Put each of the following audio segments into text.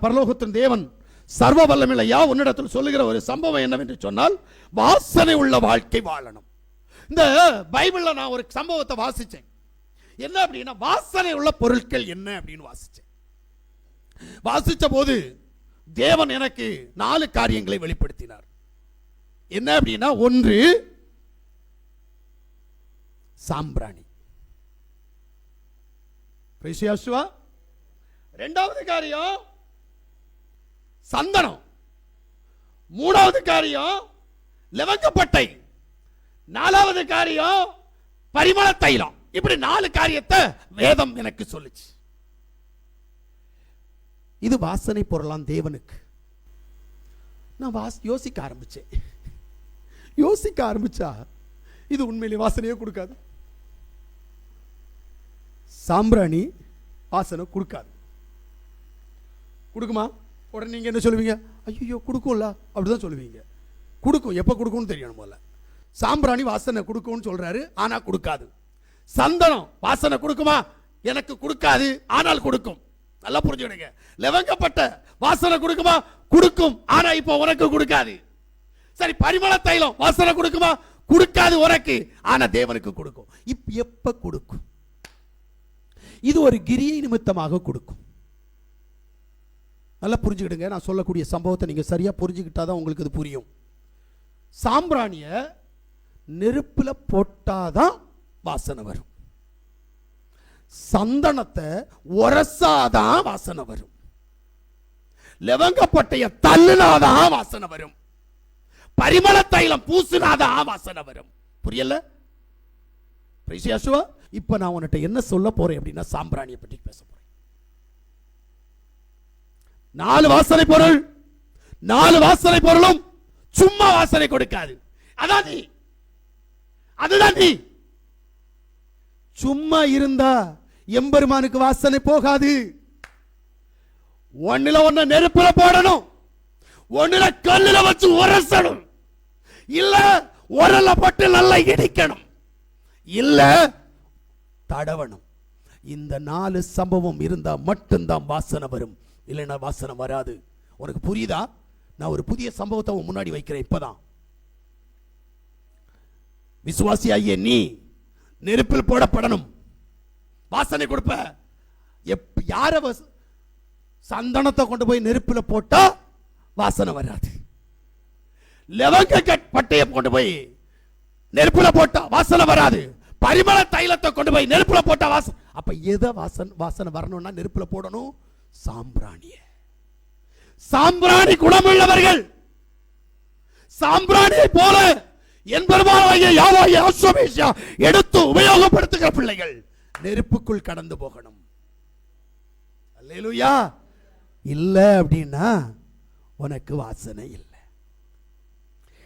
பரலோகத்தின் தேவன் சர்வ வல்லமையா உன்னிடத்தில் சொல்லுகிற ஒரு சம்பவம் என்னவென்று சொன்னால், வாசனை உள்ள வாழ்க்கை வாழணும். இந்த பைபிள்ல நான் ஒரு சம்பவத்தை வாசிச்சேன். என்ன அப்படின்னா, வாசனை உள்ள பொருட்கள் என்ன அப்படின்னு வாசிச்ச போது தேவன் எனக்கு 4 காரியங்களை வெளிப்படுத்தினார். என்ன அப்படின்னா, ஒன்று சாம்பிராணி, இரண்டாவது காரியம் சந்தனம், மூணாவது காரியம் லவங்கப்பட்டை, நாலாவது காரியம் பரிமள தைலம். இப்படி 4 காரியத்தை வேதம் எனக்கு சொல்லுச்சு. இது வாசனை பொருளாம் தேவனுக்கு. நான் யோசிக்க ஆரம்பிச்சா இது உண்மையிலே வாசனையே கொடுக்காது. சாம்பிராணி வாசனை கொடுக்காது. கொடுக்குமா? உடனே நீங்க என்ன சொல்லுவீங்க? ஐயோ கொடுக்கும்ல அப்படிதான் சொல்லுவீங்க. கொடுக்கும். எப்ப கொடுக்கும்னு தெரியணும் போல. சாம்பிராணி வாசனை கொடுக்கும்னு சொல்றாரு, ஆனா கொடுக்காது. சந்தனம் வாசனை கொடுக்குமா? எனக்கு கொடுக்காது, ஆனால் கொடுக்கும். நல்லா புரிஞ்சுடுங்க. லவங்கப்பட்ட வாசனை கொடுக்குமா? கொடுக்கும், ஆனா இப்போ உனக்கு கொடுக்காது. சரி, பரிமள தைலம் வாசனை கொடுக்குமா? கொடுக்காது உனக்கு, ஆனா தேவனுக்கு கொடுக்கும். எப்ப கொடுக்கும்? இது ஒரு கிரியை நிமித்தமாக கொடுக்கும். நல்லா புரிஞ்சுக்கிடுங்க. நான் சொல்லக்கூடிய சம்பவத்தை நீங்க சரியா புரிஞ்சுக்கிட்டாதான் உங்களுக்கு இது புரியும். சாம்பிராணிய நெருப்புல போட்டாதான் வாசனை வரும். சந்தனத்தை உரசாதான் வாசனை வரும். லவங்கப்பட்டைய தள்ளுனாதான் வாசனை வரும். பரிமள தைலம் பூசினாதான் வாசனை வரும். புரியல? இப்ப நான் உன்கிட்ட என்ன சொல்ல போறேன் அப்படின்னா, சாம்பிராணியை பற்றி பேச போறேன். 4 வாசனை பொருள், 4 வாசனை பொருளும் சும்மா வாசனை கொடுக்காது. அதுதான் நீ. சும்மா இருந்தா எம்பெருமானுக்கு வாசனை போகாது. ஒண்ணு நெருப்புல போடணும், ஒண்ணுல கல்லுல வச்சு உரசணும், இல்ல உரல்ல போட்டு நல்லா இடிக்கணும், இல்ல தடவணும். இந்த 4 சம்பவம் இருந்தா மட்டும்தான் வாசனை வரும், இல்லைன்னா வாசனை வராது. உனக்கு புரியுதா? நான் ஒரு புதிய சம்பவத்தை முன்னாடி வைக்கிறேன். இப்பதான் விசுவாசியாகிய நீ நெருப்பில் போடப்படணும், வாசனை கொடுப்ப. யார சந்தனத்தை கொண்டு போய் நெருப்பில் போட்டா வாசனை வராது. லவங்க பட்டையை கொண்டு போய் நெருப்புல போட்டா வாசனை வராது. பரிமள தைலத்தை கொண்டு போய் நெருப்புல போட்டா வாசனை. அப்ப எதை வாசனை வரணும்னா நெருப்புல போடணும்? சாம்பிராணிய. சாம்பிராணி குணமுள்ளவர்கள், சாம்பிராணியை போல எடுத்து உபயோகப்படுத்துகிற பிள்ளைகள் நெருப்புக்குள் கடந்து போகணும். அல்லேலூயா. இல்ல அப்படின்னா உனக்கு வாசனை இல்லை.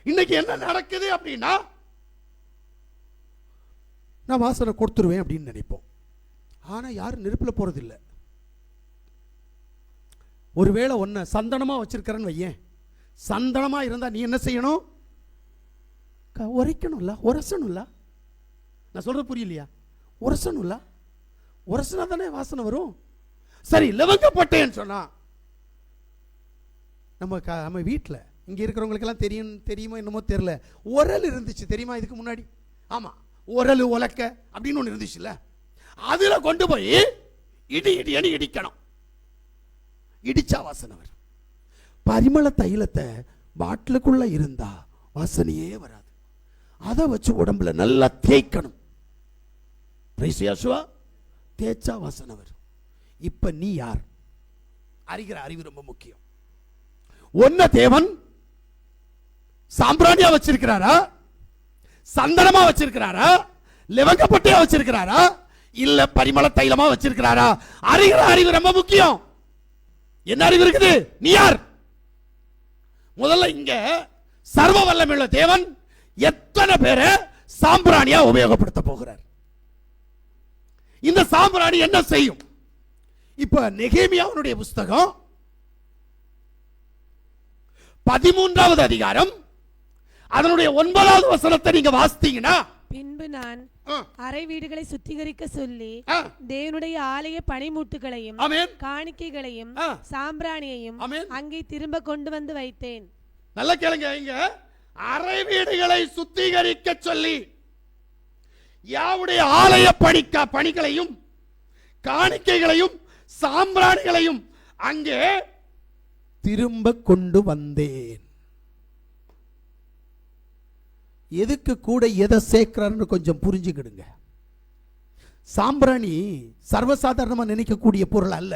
இன்னைக்கு என்ன நடக்குது அப்படின்னா, நான் வாசனை கொடுத்துருவேன் அப்படின்னு நினைப்போம். ஆனா யாரும் நெருப்புல போறது இல்லை. ஒருவேளை ஒன்ன சந்தனமா வச்சிருக்கிறன்னு வையேன், சந்தனமா இருந்தா நீ என்ன செய்யணும்? உரைக்கணும்ல, உரசணும்ல. நான் சொல்றது புரியலையா? உரசணும்ல. உரசனா தானே வாசனை வரும். சரி, லவங்கப்பட்டேன்னு சொன்னா நம்ம வீட்டில் இங்க இருக்கிறவங்களுக்கு எல்லாம் தெரியுமோ என்னமோ தெரியல, உரல் இருந்துச்சு தெரியுமா? இதுக்கு முன்னாடி ஆமா, உரல் உலக்க அப்படின்னு ஒன்று இருந்துச்சுல்ல. அதுல கொண்டு போய் இடி இடிக்கணும், இடிச்சா வாசனை வரும். பரிமள தைலத்தை பாட்டிலுக்குள்ள இருந்தா வாசனையே வராது. அதை வச்சு உடம்புல நல்லா தேய்க்கணும். தேய்ச்சா வாசனை வரும். இப்ப நீ யார்? அறிகிற அறிவு ரொம்ப முக்கியம். ஒன்ன தேவன் சாம்பிராணியா வச்சிருக்கிறாரா, சந்தனமா வச்சிருக்கிறாரா, லவங்கப்பட்டையா வச்சிருக்கிறாரா, இல்ல பரிமள தைலமா வச்சிருக்கிறாரா? அறிகிற அறிவு ரொம்ப முக்கியம். என்ன அறிவு இருக்குது? நீ யார்? முதல்ல இங்க சர்வ வல்லமையுள்ள தேவன் எத்தனை பேரை சாம்பிராணியா உபயோகப்படுத்த போகிறார்? இந்த சாம்பிராணி என்ன செய்யும்? இப்ப நெகேமியாவுடைய புஸ்தகம் 13வது அதிகாரம் அதனுடைய 9வது வசனத்தை நீங்க வாசித்தீங்கன்னா, பின்பு நான் அறை வீடுகளை சுத்திகரிக்க சொல்லி தேவனுடைய ஆலய பணிமுட்டுகளையும் காணிக்கைகளையும் சாம்பிராணியையும் அங்கே திரும்ப கொண்டு வந்து வைத்தேன். நல்ல கேளுங்க, இங்க அறை வீடுகளை சுத்திகரிக்க சொல்லி யாவுடைய ஆலய பணிகளையும் காணிக்கைகளையும் சாம்பிராணிகளையும் அங்கே திரும்ப கொண்டு வந்தேன். எதுக்கு கூட எதை சேர்க்கிறான்னு கொஞ்சம் புரிஞ்சுக்கிடுங்க. சாம்பிராணி சர்வசாதாரணமா நினைக்கக்கூடிய பொருள் அல்ல.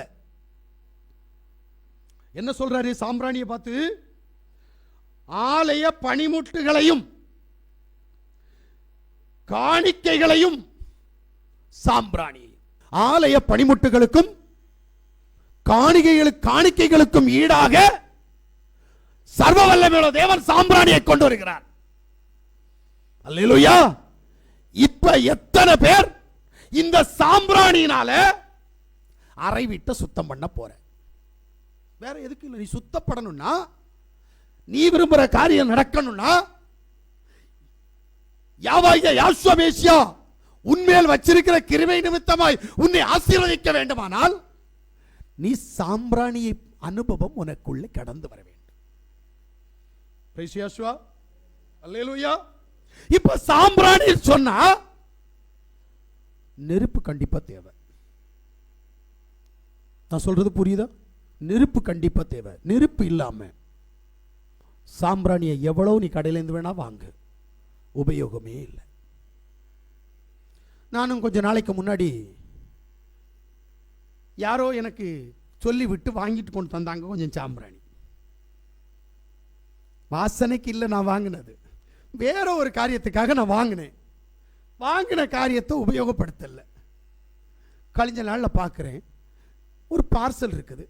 என்ன சொல்றாரு சாம்பிராணியை பார்த்து? ஆலய பணிமுட்டுகளையும் காணிக்கைகளையும் சாம்பிராணி. ஆலய பணிமுட்டுகளுக்கும் காணிக்கைகளுக்கும் ஈடாக சர்வ வல்லமையுள்ள தேவன் சாம்பிராணியை கொண்டு வருகிறார். அல்லேலூயா. இப்ப எத்தனை பேர் இந்த சாம்பிராணியினால அறை வீட்டை சுத்தம் பண்ண போற? வேற எதுக்கு இல்லை. நீ சுத்தப்படணும்னா, நீ விரும்புற காரியம் நடக்கணும்னா, யாசுவமேசியா உன்மேல் வச்சிருக்கிற கிருபை நிமித்தமாய் உன்னை ஆசீர்வதிக்க வேண்டுமானால் நீ சாம்பிராணியை அனுபவம் உனக்குள்ளே கடந்து வர வேண்டும். பிரைஸ் யாசுவா. அல்லேலூயா. இப்ப சாம்பிராணி சொன்னா நெருப்பு கண்டிப்பா தேவை. நான் சொல்றது புரியுதா? நெருப்பு கண்டிப்பா தேவை. நெருப்பு இல்லாம சாம்பிராணியை எவ்வளவு நீ கடையில இருந்து வேணா வாங்கு, உபயோகமே இல்லை. நானும் கொஞ்ச நாளைக்கு முன்னாடி யாரோ எனக்கு சொல்லி விட்டு வாங்கிட்டு கொண்டு தந்தாங்க கொஞ்சம் சாம்பிராணி. வாசனைக்கு இல்லை நான் வாங்கினது, வேற ஒரு காரியத்துக்காக நான் வாங்கின காரியத்தை உபயோகப்படுத்தல. கழிஞ்ச நாளில் பார்க்குறேன் ஒரு பார்சல் இருக்குது.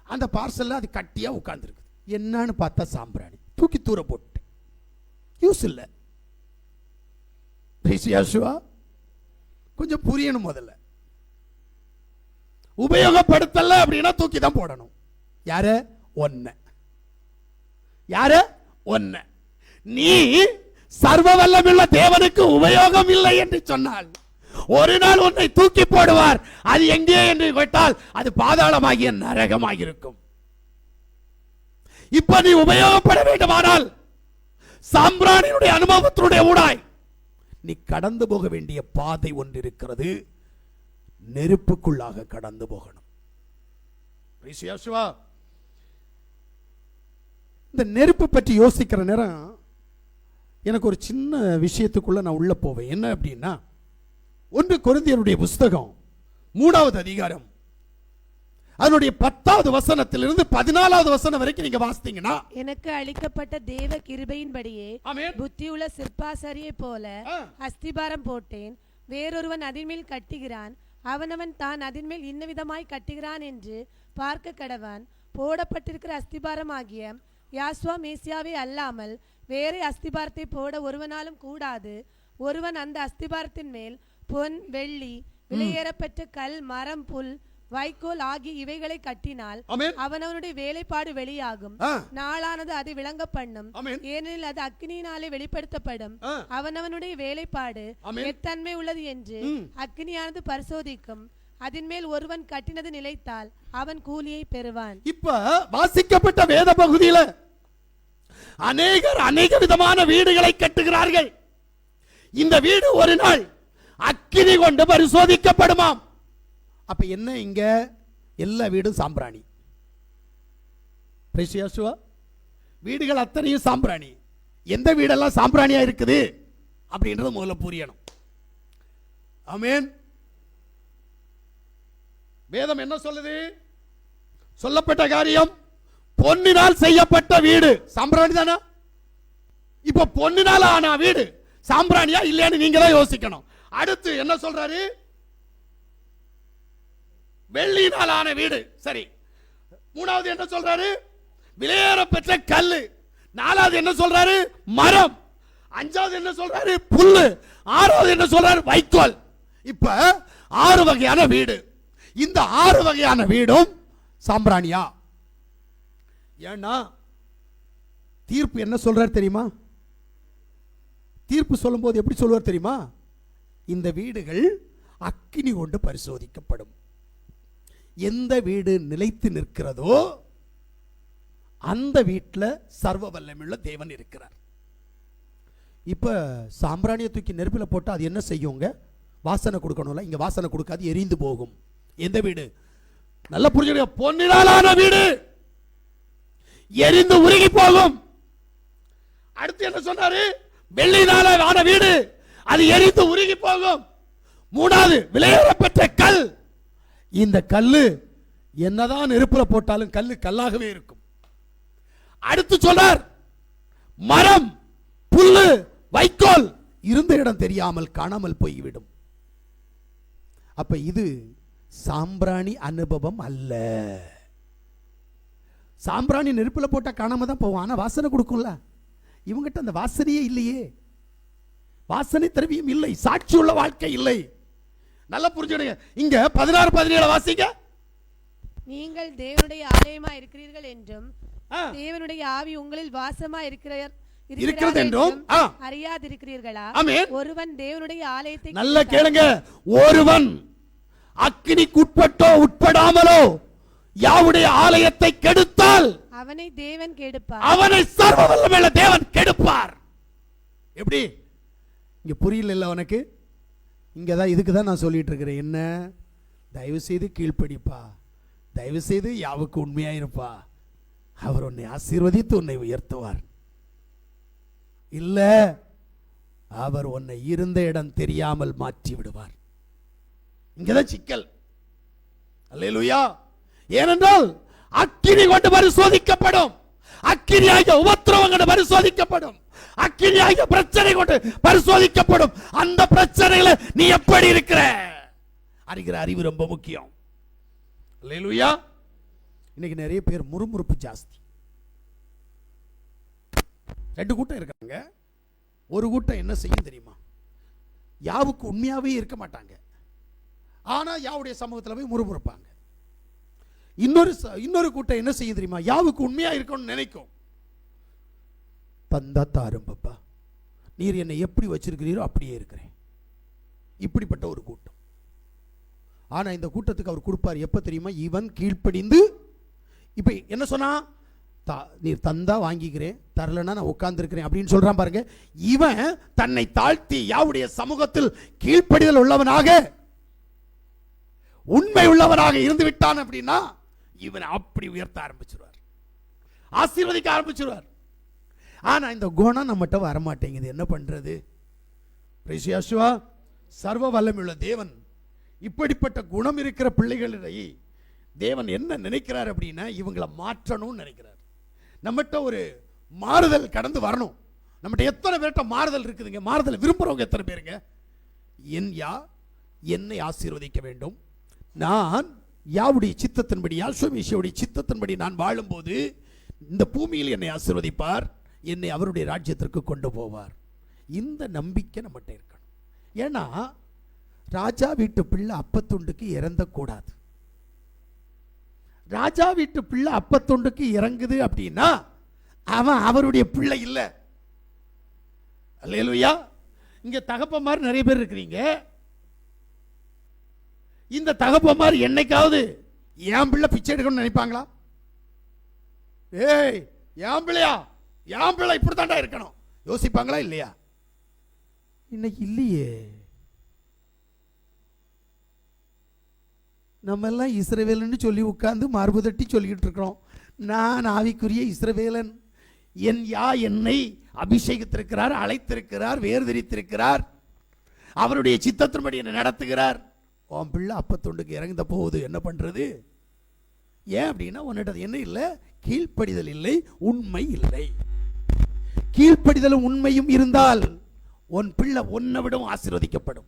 அந்த பார்சலில் அது கட்டியாக உட்கார்ந்துருக்குது. என்னன்னு பார்த்தா சாம்பிராணி. தூக்கி தூர போட்டு யூஸ் இல்லை. கொஞ்சம் புரியணும். முதல்ல உபயோகப்படுத்தல அப்படின்னா தூக்கி தான் போடணும். யார ஒன்ன நீ சர்வ வல்லமையுள்ள தேவனுக்கு உபயோகம் இல்லை என்று சொன்னால் ஒரு நாள் உன்னை தூக்கி போடுவார். அது எங்கே என்று கேட்டால் அது பாதாளமாகிய நரகமாக இருக்கும். இப்ப நீ உபயோகப்பட வேண்டுமானால் சாம்பிராணியுடைய அனுபவத்தினுடைய ஊடாய் நீ கடந்து போக வேண்டிய பாதை ஒன்று இருக்கிறது. நெருப்புக்குள்ளாக கடந்து போகணும். இந்த நெருப்பு பற்றி யோசிக்கிற நேரம் எனக்கு ஒரு சின்ன விஷயத்துக்குள்ள நான் உள்ள போவேன். என்ன அப்படின்னா, 1 கொரிந்தியருடைய புஸ்தகம் 3வது அதிகாரம் அதனுடைய 10வது வசனத்திலிருந்து 14வது வசனம் வரைக்கும் நீங்க வாசித்தீங்கன்னா, எனக்கு அளிக்கப்பட்ட தேவ கிருபையின்படியே புத்தியுள்ள சிற்பாசாரியை போல அஸ்திபாரம் போட்டேன். வேறொருவன் அதின்மேல் கட்டுகிறான். அவனவன் தான் அதின்மேல் இன்ன விதமாய் கட்டுகிறான் என்று பார்க்க கடவான். போடப்பட்டிருக்கிற அஸ்திபாரம் ஆகிய யாசுவா மேசியாவே அல்லாமல் வேறே அஸ்திபாரத்தை போட ஒருவனாலும் கூடாது. ஒருவன் அந்த அஸ்திபாரத்தின் மேல் பொன், வெள்ளி, விலையேறப்பட்ட கல், மரம், புல், வைக்கோல் ஆகிய இவைகளை கட்டினால் அவனவனுடைய வேலைப்பாடு வெளியாகும். நாளானது அது விளங்க பண்ணும். ஏனெனில் அது அக்னியினாலே வெளிப்படுத்தப்படும். அவனவனுடைய வேலைப்பாடு எத்தன்மை உள்ளது என்று அக்னியானது பரிசோதிக்கும். அதன் மேல் ஒருவன் கட்டினது நிலைத்தால் அவன் கூலியை பெறுவான். இப்ப வாசிக்கப்பட்ட வேத பகுதியில அநேக விதமான வீடுகளை கட்டுகிறார்கள். இந்த வீடு ஒரு நாள் அக்கினி கொண்டு பரிசோதிக்கப்படுமாம். அப்ப என்ன, இங்க எல்லா வீடும் சாம்பிராணி. வீடுகள் அத்தனையும் சாம்பிராணி. எந்த வீடெல்லாம் சாம்பிராணியா இருக்குது அப்படின்றது முதல்ல புரியணும். ஆமென். வேதம் என்ன சொல்லுது? சொல்லப்பட்ட காரியம் பொன்னினால் செய்யப்பட்ட வீடு சாம்பிராணி தானா? இப்ப பொன்னினால் ஆன வீடு சாம்பிராணியா இல்லையான்னு நீங்க தான் யோசிக்கணும். அடுத்து என்ன சொல்றாரு? வெள்ளியினால் ஆன வீடு. சரி, 3வது என்ன சொல்றாரு? விலையேற பெற்ற கல்லு. 4வது என்ன சொல்றாரு? மரம். 5வது என்ன சொல்றாரு? புல்லு. 6வது என்ன சொல்றாரு? வைக்கோல். இப்ப 6 வகையான வீடு. இந்த 6 வகையான வீடும் சாம்பிராணியா? ஏன்னா தீர்ப்பு என்ன சொல்றார் தெரியுமா? தீர்ப்பு சொல்லும் போது எப்படி சொல்லுவார் தெரியுமா? இந்த வீடுகள் அக்கினி கொண்டு பரிசோதிக்கப்படும். எந்த வீடு நிலைத்து நிற்கிறதோ அந்த வீட்டில் சர்வ வல்லமையுள்ள தேவன் இருக்கிறார். இப்போ சாம்பிராணியை தூக்கி நெருப்பில் போட்டால் அது என்ன செய்யுங்க? வாசனை கொடுக்கணும்ல. இங்கே வாசனை கொடுக்காது, எரிந்து போகும். எந்த வீடு? நல்ல புரிஞ்சுங்க, பொன்னினாலான வீடு எரிந்து உருகி போகும். அடுத்து என்ன சொன்னாரு? வெள்ளினால ஆன வீடு அது எரிந்து உருகி போகும். மூணாவது, விலையேறப்பட்ட கல். இந்த கல்லு என்னதான் நெருப்புல போட்டாலும் கல்லு கல்லாகவே இருக்கும். அடுத்து சொன்னார், மரம், புல்லு, வைக்கோல் இருந்த இடம் தெரியாமல் காணாமல் போய்விடும். அப்ப இது சாம்பிராணி அனுபவம் அல்ல. சாம்பிராணி நெருப்புல போட்டா காணாம தான் போவோம், ஆனா வாசனை கொடுக்கும்ல. இவங்கிட்ட அந்த வாசனையே இல்லையே, வாசனை திரவியம் இல்லை, சாட்சி உள்ள வாழ்க்கை இல்லை. நல்லா புரிஞ்சுடுங்க. இங்க 16, 17 வாசிங்க. நீங்கள் தேவனுடைய ஆலயமா இருக்கிறீர்கள் என்றும் தேவனுடைய ஆவி உங்களில் வாசமா இருக்கிறது என்றும் அறியாதிருக்கிறீர்களா? ஒருவன் தேவனுடைய ஆலயத்தை, நல்ல கேளுங்க, ஒருவன் அக்கினிக்குட்பட்டோ உட்படாமலோ யாவுடைய ஆலயத்தை கெடுத்தால் அவனை தேவன் கெடுப்பார், அவனை சர்வ வல்லமையுள்ள தேவன் கெடுப்பார். எப்படி? இங்க புரியல உனக்கு? இங்கதான் இதுக்கு தான் நான் சொல்லிட்டு இருக்கிறேன். என்ன? தயவு செய்து கீழ்ப்படிப்பா, தயவு செய்து யாவுக்கு உண்மையாயிருப்பா, அவர் உன்னை ஆசீர்வதித்து உன்னை உயர்த்துவார். இல்ல, அவர் உன்னை இருந்த இடம் தெரியாமல் மாற்றி விடுவார். இங்கதான் சிக்கல். அல்லேலூயா. ஏனென்றால் அக்கினி கொண்டு பரிசோதிக்கப்படும், அக்கினியாகிய உபத்திரவம் கொண்டு பரிசோதிக்கப்படும், அக்கினியாகிய பிரச்சனை கொண்டு பரிசோதிக்கப்படும். அந்த பிரச்சனையில நீ எப்படி இருக்கிற அறிகிற அறிவு ரொம்ப முக்கியம். அல்லேலூயா. இன்னைக்கு நிறைய பேர் முறுமுறுப்பு ஜாஸ்தி. ரெண்டு கூட்டம் இருக்காங்க. ஒரு கூட்டம் என்ன செய்யும் தெரியுமா? யாவுக்கு உண்மையாவே இருக்க மாட்டாங்க, ஆனா யாவுடைய சமூகத்தில் போய் முறுமுறுப்பாங்க. இன்னொரு கூட்டம் என்ன செய்யும் தெரியுமா? யாவுக்கு உண்மையா இருக்கணும்னு நினைக்கும். தந்தா தாரும் பப்பா, நீர் என்னை எப்படி வச்சிருக்கிறீரோ அப்படியே இருக்கிறேன். இப்படிப்பட்ட ஒரு கூட்டம். ஆனா இந்த கூட்டத்துக்கு அவர் கொடுப்பார் எப்ப தெரியுமா? இவன் கீழ்ப்படிந்து, இப்ப என்ன சொன்னா, நீர் தந்தா வாங்கிக்கிறேன், தரலன்னா நான் உட்கார்ந்து இருக்கிறேன் அப்படின்னு சொல்றான் பாருங்க. இவன் தன்னை தாழ்த்தி யாவுடைய சமூகத்தில் கீழ்ப்படிதல் உள்ளவனாக, உண்மை உள்ளவனாக இருந்து விட்டான் அப்படின்னா இவனை அப்படி உயர்த்த ஆரம்பிச்சிருவார், ஆசீர்வதிக்க ஆரம்பிச்சிருவார். ஆனா இந்த குணம் நம்மகிட்ட வரமாட்டேங்குது. என்ன பண்றது? சர்வ வல்லமையுள்ள தேவன் இப்படிப்பட்ட குணம் இருக்கிற பிள்ளைகளிடையே தேவன் என்ன நினைக்கிறார் அப்படின்னா, இவங்களை மாற்றணும்னு நினைக்கிறார். நம்மகிட்ட ஒரு மாறுதல் கடந்து வரணும். நம்மகிட்ட எத்தனை பேர்கிட்ட மாறுதல் இருக்குதுங்க? மாறுதல் விரும்புறவங்க எத்தனை பேருங்க? என்னை ஆசீர்வதிக்க வேண்டும், நான் யாவுடைய சித்தத்தின்படி, யாசுவமேசியாவுடைய சித்தத்தின்படி நான் வாழும்போது இந்த பூமியில் என்னை ஆசீர்வதிப்பார், என்னை அவருடைய ராஜ்யத்திற்கு கொண்டு போவார். இந்த நம்பிக்கை நம்மகிட்ட இருக்கணும். ஏன்னா ராஜா வீட்டு பிள்ளை அப்பத்துண்டுக்கு இறந்தக்கூடாது. ராஜா வீட்டு பிள்ளை அப்பத்துண்டுக்கு இறங்குது அப்படின்னா அவன் அவருடைய பிள்ளை இல்லை. அல்லேலூயா. இங்க தகப்பமார் நிறைய பேர் இருக்கிறீங்க. இந்த தகப்பமார் என்னைக்காவது என் பிள்ளை பிச்சை எடுக்கணும்னு நினைப்பாங்களா? ஏய், என் பிள்ளையா, என் பிள்ளை இப்படித்தாண்டா இருக்கணும் யோசிப்பாங்களா இல்லையா? இன்னைக்கு இல்லையே. நம்ம எல்லாம் இஸ்ரவேலன்னு சொல்லி உட்கார்ந்து மார்பு தட்டி சொல்லிக்கிட்டு இருக்கிறோம். நான் ஆவிக்குரிய இஸ்ரவேலன், என் என்னை அபிஷேகித்திருக்கிறார், அழைத்திருக்கிறார், வேர்திரித்திருக்கிறார், அவருடைய சித்தத்தின்படி என்னை நடத்துகிறார். உன் பிள்ளை அப்பத்தொண்டுக்கு இறங்குத போகுது, என்ன பண்றது? ஏன் அப்படின்னா உன்னிட்ட என்ன இல்லை? கீழ்ப்படிதல் இல்லை, உண்மை இல்லை. கீழ்ப்படிதலும் உண்மையும் இருந்தால் உன் பிள்ளை உன்னை விடவும் ஆசீர்வதிக்கப்படும்.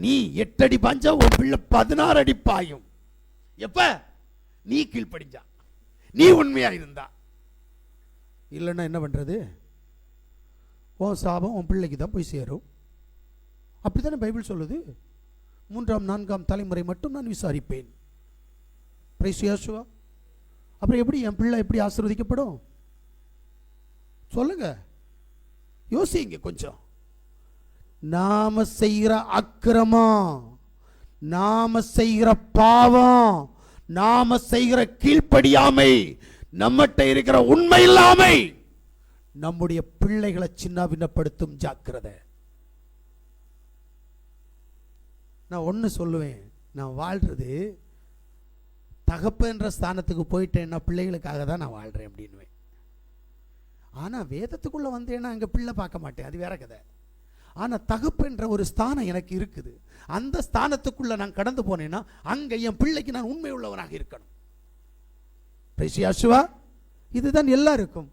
நீ 8 அடி பாஞ்சா உன் பிள்ளை 16 அடி பாயும். எப்ப? நீ கீழ்ப்படிஞ்சா, நீ உண்மையா இருந்தா. இல்லைன்னா என்ன பண்றது? உன் சாபம் உன் பிள்ளைக்கு தான் போய் சேரும். அப்படித்தானே பைபிள் சொல்லுது. 3ஆம் 4ஆம் தலைமுறை மட்டும் நான் விசாரிப்பேன். அப்புறம் எப்படி என் பிள்ளை எப்படி நாம செய்கிற அக்கிரமம், நாம செய்கிற பாவம், நாம செய்கிற கீழ்ப்படியாமை, நம்மகிட்ட இருக்கிற உண்மை இல்லாமை நம்முடைய பிள்ளைகளை சின்ன பின்னப்படுத்தும். ஜாக்கிரதை. நான் ஒன்று சொல்லுவேன், நான் வாழ்றது தகப்பன்ற ஸ்தானத்துக்கு போயிட்டேன்னா பிள்ளைகளுக்காக தான் நான் வாழ்கிறேன் அப்படின்னுவேன். ஆனால் வேதத்துக்குள்ளே வந்தேன்னா அங்கே பிள்ளை பார்க்க மாட்டேன், அது வேற கதை. ஆனால் தகப்பன்ற ஒரு ஸ்தானம் எனக்கு இருக்குது. அந்த ஸ்தானத்துக்குள்ளே நான் கடந்து போனேன்னா அங்கே என் பிள்ளைக்கு நான் உண்மை உள்ளவனாக இருக்கணும். பிரிசியாசுவா, இதுதான் எல்லாருக்கும்.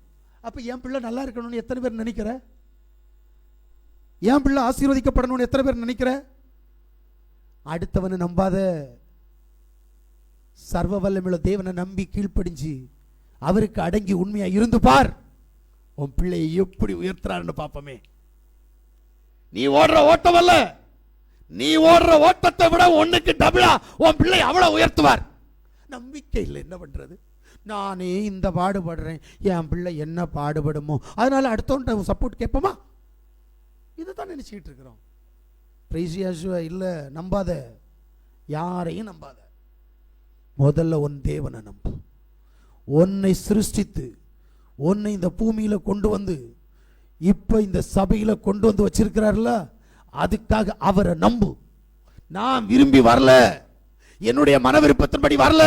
அப்போ என் பிள்ளை நல்லா இருக்கணும்னு எத்தனை பேர் நினைக்கிற? என் பிள்ளை ஆசீர்வதிக்கப்படணும்னு எத்தனை பேர் நினைக்கிற? அடுத்தவனை நம்பாத, சர்வ வல்லமையுள்ள தேவனை நம்பி கீழ்ப்படிஞ்சு அவருக்கு அடங்கி உண்மையா இருந்து பார். உன் பிள்ளையை எப்படி உயர்த்துறாருன்னு பாப்பமே. நீ ஓடுற ஓட்டம் அல்ல, நீ ஓடுற ஓட்டத்தை விட ஒண்ணுக்கு டபுளா உன் பிள்ளை அவ்வளவு உயர்த்துவார். நம்பிக்கை இல்லை, என்ன பண்றது? நானே இந்த பாடுபடுறேன், என் பிள்ளை என்ன பாடுபடுமோ, அதனால அடுத்தவன்ட்ட சப்போர்ட் கேட்போமா? இதுதான் நினைச்சுக்கிட்டு இருக்கிறோம். இல்ல, நம்பாத, யாரையும் நம்பாத. முதல்ல உன் தேவனை நம்பு. உன்னை சிருஷ்டித்து உன்னை இந்த பூமியில கொண்டு வந்து இப்ப இந்த சபையில கொண்டு வந்து வச்சிருக்கிறார்ல, அதுக்காக அவரை நம்பு. நான் விரும்பி வரல, என்னுடைய மன விருப்பத்தின்படி வரல,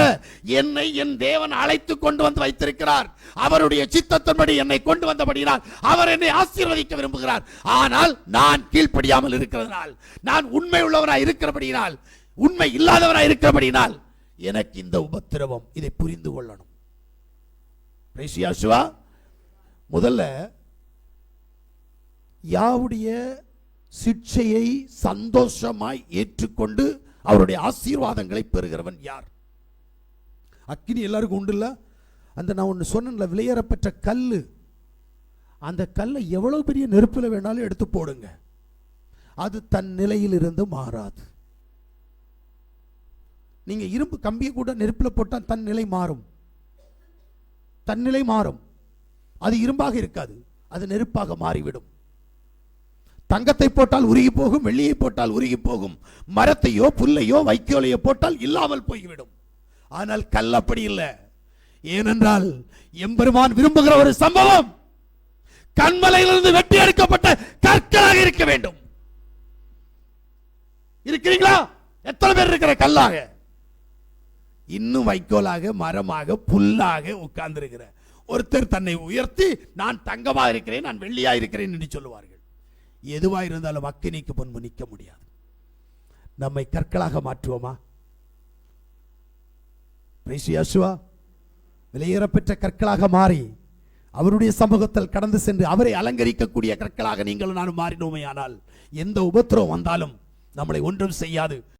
என்னை என் தேவன் அழைத்து கொண்டு வந்து வைத்திருக்கிறார். அவருடைய சித்தத்தின்படி என்னை கொண்டு வந்தபடியால் அவர் என்னை ஆசீர்வதிக்க விரும்புகிறார். ஆனால் நான் கீழ்ப்படியாமல் இருக்கிறதுனால், நான் உண்மை உள்ளவராய் இருக்கிறபடியினால், உண்மை இல்லாதவராய் இருக்கிறபடியினால் எனக்கு இந்த உபத்திரவம். இதை புரிந்து கொள்ளணும். பிரேசியாசுவா, முதல்ல யாவுடைய சிட்சையை சந்தோஷமாய் ஏற்றுக்கொண்டு அவருடைய ஆசீர்வாதங்களை பெறுகிறவன் யார்? அக்கினி எல்லாருக்கும் உண்டு இல்ல? அந்த நான் ஒன்று சொன்னேன்ல, விலையேறப்பட்ட கல்லு, அந்த கல்லை எவ்வளவு பெரிய நெருப்பில் வேணாலும் எடுத்து போடுங்க, அது தன் நிலையில் இருந்து மாறாது. நீங்க இரும்பு கம்பியை கூட நெருப்பில் போட்டால் தன் நிலை மாறும், தன்னிலை மாறும். அது இரும்பாக இருக்காது, அது நெருப்பாக மாறிவிடும். தங்கத்தை போட்டால் உருகி போகும், வெள்ளியை போட்டால் உருகி போகும், மரத்தையோ புல்லையோ வைக்கோலையோ போட்டால் இல்லாமல் போய்விடும். ஆனால் கல் அப்படி இல்லை. ஏனென்றால் எம்பெருமான் விரும்புகிற ஒரு சம்பவம் கண்மலையிலிருந்து வெட்டி எடுக்கப்பட்ட கற்களாக இருக்க வேண்டும். இருக்கிறீங்களா? எத்தனை பேர் இருக்கிற கல்லாக? இன்னும் வைக்கோலாக, மரமாக, புல்லாக உட்கார்ந்திருக்கிற ஒருத்தர் தன்னை உயர்த்தி நான் தங்கமாக இருக்கிறேன், நான் வெள்ளியா இருக்கிறேன் என்று சொல்லுவார்கள். எதுவா இருந்தாலும் அக்கினிக்கு முன்பு நிற்க முடியாது. நம்மை கற்களாக மாற்றுவோமா? விலையேறப்பெற்ற கற்களாக மாறி அவருடைய சமூகத்தில் கடந்து சென்று அவரை அலங்கரிக்கக்கூடிய கற்களாக நீங்கள் நான் மாறினோமே ஆனால் எந்த உபத்திரவம் வந்தாலும் நம்மளை ஒன்றும் செய்யாது.